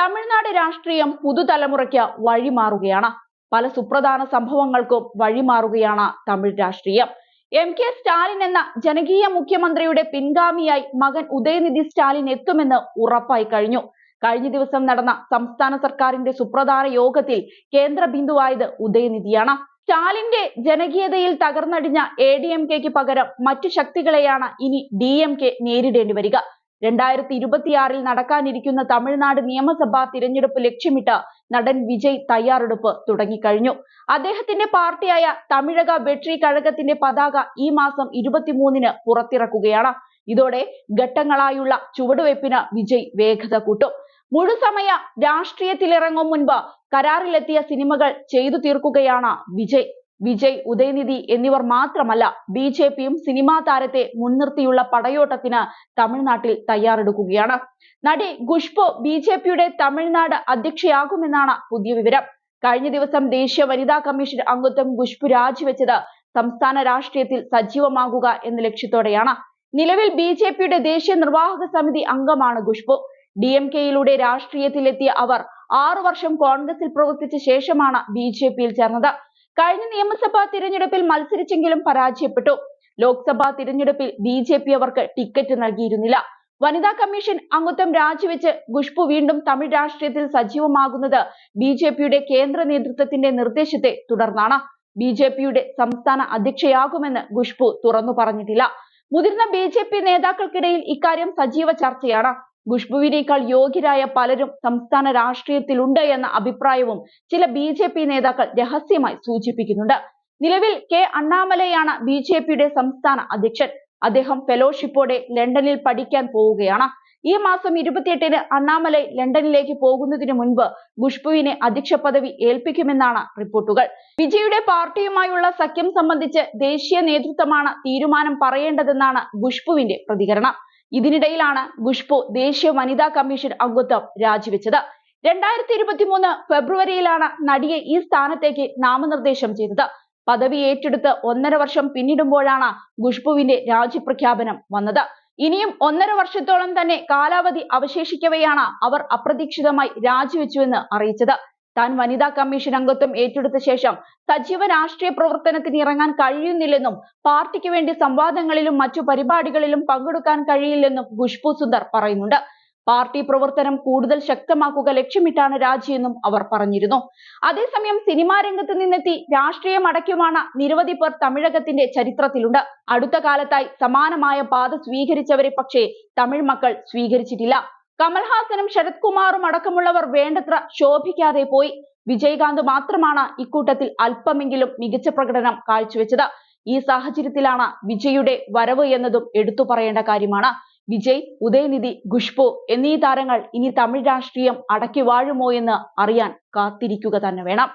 തമിഴ്നാട് രാഷ്ട്രീയം പുതുതലമുറയ്ക്ക് വഴിമാറുകയാണ്. പല സുപ്രധാന സംഭവങ്ങൾക്കും വഴിമാറുകയാണ് തമിഴ് രാഷ്ട്രീയം. കെ സ്റ്റാലിൻ എന്ന ജനകീയ മുഖ്യമന്ത്രിയുടെ പിൻഗാമിയായി മകൻ ഉദയനിധി സ്റ്റാലിൻ എത്തുമെന്ന് ഉറപ്പായി കഴിഞ്ഞു. കഴിഞ്ഞ ദിവസം നടന്ന സംസ്ഥാന സർക്കാരിന്റെ സുപ്രധാന യോഗത്തിൽ കേന്ദ്ര ബിന്ദുവായത് ഉദയനിധിയാണ്. സ്റ്റാലിന്റെ ജനകീയതയിൽ തകർന്നടിഞ്ഞ ADMKക്ക് പകരം മറ്റു ശക്തികളെയാണ് ഇനി DMK നേരിടേണ്ടി വരിക. 2026 നടക്കാനിരിക്കുന്ന തമിഴ്നാട് നിയമസഭാ തിരഞ്ഞെടുപ്പ് ലക്ഷ്യമിട്ട് നടൻ വിജയ് തയ്യാറെടുപ്പ് തുടങ്ങിക്കഴിഞ്ഞു. അദ്ദേഹത്തിന്റെ പാർട്ടിയായ തമിഴക വെട്രി കഴകത്തിന്റെ പതാക ഈ മാസം 23-ന് പുറത്തിറക്കുകയാണ്. ഇതോടെ ഘട്ടങ്ങളായുള്ള ചുവടുവയ്പ്പിന് വിജയ് വേഗത കൂട്ടും. മുഴുസമയ രാഷ്ട്രീയത്തിലിറങ്ങും മുൻപ് കരാറിലെത്തിയ സിനിമകൾ ചെയ്തു തീർക്കുകയാണ് വിജയ്, ഉദയനിധി എന്നിവർ മാത്രമല്ല, BJPയും സിനിമാ താരത്തെ മുൻനിർത്തിയുള്ള പടയോട്ടത്തിന് തമിഴ്നാട്ടിൽ തയ്യാറെടുക്കുകയാണ്. നടി ഖുഷ്ബു BJPയുടെ തമിഴ്നാട് അധ്യക്ഷയാകുമെന്നാണ് പുതിയ വിവരം. കഴിഞ്ഞ ദിവസം ദേശീയ വനിതാ കമ്മീഷൻ അംഗത്വം ഖുഷ്ബു രാജിവെച്ചത് സംസ്ഥാന രാഷ്ട്രീയത്തിൽ സജീവമാകുക എന്ന ലക്ഷ്യത്തോടെയാണ്. നിലവിൽ BJPയുടെ ദേശീയ നിർവാഹക സമിതി അംഗമാണ് ഖുഷ്ബു. DMKയിലൂടെ രാഷ്ട്രീയത്തിലെത്തിയ അവർ 6 വർഷം കോൺഗ്രസിൽ പ്രവർത്തിച്ച ശേഷമാണ് BJPയിൽ ചേർന്നത്. കഴിഞ്ഞ നിയമസഭാ തിരഞ്ഞെടുപ്പിൽ മത്സരിച്ചെങ്കിലും പരാജയപ്പെട്ടു. ലോക്സഭാ തിരഞ്ഞെടുപ്പിൽ BJP അവർക്ക് ടിക്കറ്റ് നൽകിയിരുന്നില്ല. വനിതാ കമ്മീഷൻ അംഗത്വം രാജിവെച്ച് ഖുഷ്ബു വീണ്ടും തമിഴ് രാഷ്ട്രീയത്തിൽ സജീവമാകുന്നത് BJPയുടെ കേന്ദ്ര നേതൃത്വത്തിന്റെ നിർദ്ദേശത്തെ തുടർന്നാണ്. BJPയുടെ സംസ്ഥാന അധ്യക്ഷയാകുമെന്ന് ഖുഷ്ബു തുറന്നു പറഞ്ഞിട്ടില്ല. മുതിർന്ന BJP നേതാക്കൾക്കിടയിൽ ഇക്കാര്യം സജീവ ചർച്ചയാണ്. ഖുഷ്ബുവിനേക്കാൾ യോഗ്യരായ പലരും സംസ്ഥാന രാഷ്ട്രീയത്തിലുണ്ട് എന്ന അഭിപ്രായവും ചില BJP നേതാക്കൾ രഹസ്യമായി സൂചിപ്പിക്കുന്നുണ്ട്. നിലവിൽ അണ്ണാമലയാണ് BJPയുടെ സംസ്ഥാന അധ്യക്ഷൻ. അദ്ദേഹം ഫെലോഷിപ്പോടെ ലണ്ടനിൽ പഠിക്കാൻ പോവുകയാണ്. ഈ മാസം 28-ന് അണ്ണാമലൈ ലണ്ടനിലേക്ക് പോകുന്നതിന് മുൻപ് ഖുഷ്ബുവിനെ അധ്യക്ഷ പദവി ഏൽപ്പിക്കുമെന്നാണ് റിപ്പോർട്ടുകൾ. വിജയുടെ പാർട്ടിയുമായുള്ള സഖ്യം സംബന്ധിച്ച് ദേശീയ നേതൃത്വമാണ് തീരുമാനം പറയേണ്ടതെന്നാണ് ഖുഷ്ബുവിന്റെ പ്രതികരണം. ഇതിനിടയിലാണ് ഖുഷ്ബു ദേശീയ വനിതാ കമ്മീഷൻ അംഗത്വം രാജിവെച്ചത്. 2023 ഫെബ്രുവരിയിലാണ് നടിയെ ഈ സ്ഥാനത്തേക്ക് നാമനിർദ്ദേശം ചെയ്തത്. പദവി ഏറ്റെടുത്ത് 1.5 വർഷം പിന്നിടുമ്പോഴാണ് ഖുഷ്ബുവിന്റെ രാജിപ്രഖ്യാപനം വന്നത്. ഇനിയും 1.5 വർഷത്തോളം തന്നെ കാലാവധി അവശേഷിക്കവെയാണ് അവർ അപ്രതീക്ഷിതമായി രാജിവെച്ചുവെന്ന് അറിയിച്ചത്. താൻ വനിതാ കമ്മീഷൻ അംഗത്വം ഏറ്റെടുത്ത ശേഷം സജീവ രാഷ്ട്രീയ പ്രവർത്തനത്തിന് ഇറങ്ങാൻ കഴിയുന്നില്ലെന്നും പാർട്ടിക്ക് വേണ്ടി സംവാദങ്ങളിലും മറ്റു പരിപാടികളിലും പങ്കെടുക്കാൻ കഴിയില്ലെന്നും ഖുഷ്ബു സുന്ദർ പറയുന്നുണ്ട്. പാർട്ടി പ്രവർത്തനം കൂടുതൽ ശക്തമാക്കുക ലക്ഷ്യമിട്ടാണ് രാജിയെന്നും അവർ പറഞ്ഞിരുന്നു. അതേസമയം സിനിമാ രംഗത്ത് നിന്നെത്തി രാഷ്ട്രീയം അടയ്ക്കുമാണ് നിരവധി പേർ തമിഴകത്തിന്റെ ചരിത്രത്തിലുണ്ട്. അടുത്ത കാലത്തായി സമാനമായ പാത സ്വീകരിച്ചവരെ പക്ഷേ തമിഴ് മക്കൾ സ്വീകരിച്ചിട്ടില്ല. കമൽഹാസനും ശരത് കുമാറും അടക്കമുള്ളവർ വേണ്ടത്ര ശോഭിക്കാതെ പോയി. വിജയകാന്ത് മാത്രമാണ് ഇക്കൂട്ടത്തിൽ അല്പമെങ്കിലും മികച്ച പ്രകടനം കാഴ്ചവെച്ചത്. ഈ സാഹചര്യത്തിലാണ് വിജയുടെ വരവ് എന്നതും എടുത്തു പറയേണ്ട കാര്യമാണ്. വിജയ്, ഉദയനിധി, ഖുഷ്ബു എന്നീ താരങ്ങൾ ഇനി തമിഴ് രാഷ്ട്രീയം അടക്കി വാഴുമോ എന്ന് അറിയാൻ കാത്തിരിക്കുക തന്നെ വേണം.